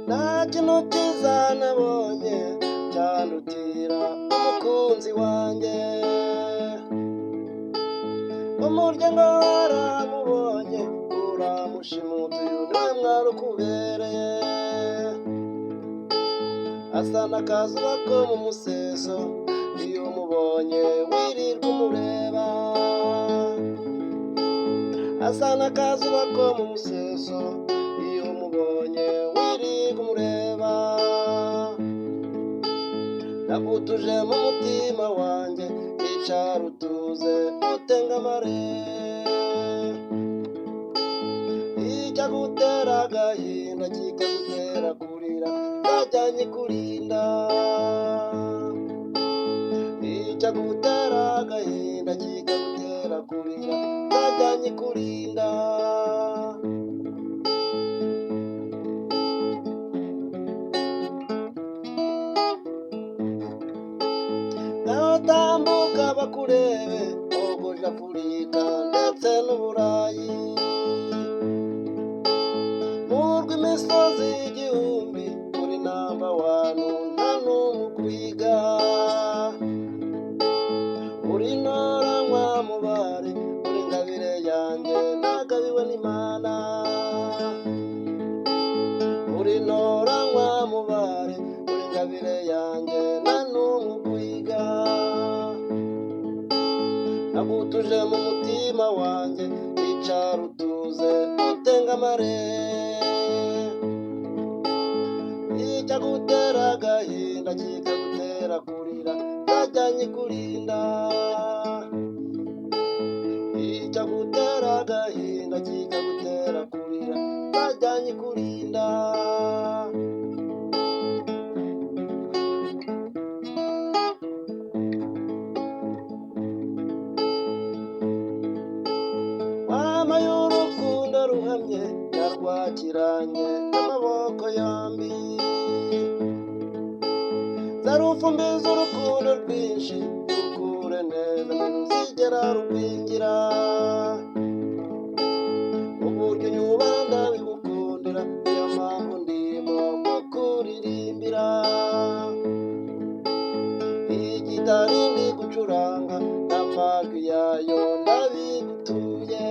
nta kintu cyiza nabonye cyandutira umukunzi wanjye, umuryango waramubonye uramushimuta, uyu niwe mwari ukubereye, asa n'akazuba ko mu museso, iyo umubonye wirirwa umureba, asa n'akazuba ko mu museso, iyo umubonye wirirwa umureba, nagutuje mu mutima wanjye, icara utuze utengamare, icyagutera agahinda kikagutera kurira, nzajyanye kurinda, icyagutera agahinda kikagutera kurira, nzajyanye kurinda. Naho tambuka bakurebe, ogoje Afurika ndetse n'Uburayi, murwa imisozi igihumbi, uri namba wanu nta n'umwe ukwiga, uri ntoranywa mubare, uri ngabire yanjye nagabiwe n'Imana, uri ntoranywa mubare, uri ngabire yanjye nta n'umwe ukwiga, nagutuje mu mutima wanjye, icara utuze utengamare, icyagutera agahinda kikagutera kurira, nzajyanye kurinda, icyagutera agahinda kikagutera kurira, nzajyanye kurinda. Mama y'urukundo ruhamye, narwakiranye n'amaboko yombi, zarufumbiza urukundo rwinshi, rukure neza ntiruzigera rugwingira, uburyo unyubaha ndabigukundira, niyo mpamvu ndimo kukuririmbira, igitari ndi gucuranga n'amajwi yayo ndabigutuye,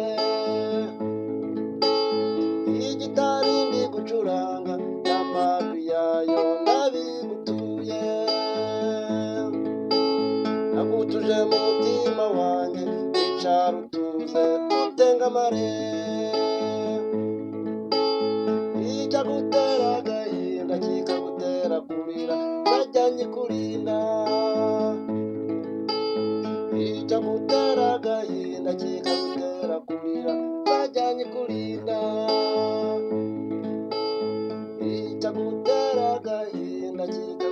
igitari ndi gucuranga n'amajwi yayo ndabigutuye, nagutuje mu mutima wanjye, icara utuze utengamare, icyagutera agahinda kikagutera kurira, nzajyanye kurinda, icyagutera agahinda kikagutera kurira, nzajyanye kurinda, icyagutera agahinda kikagutera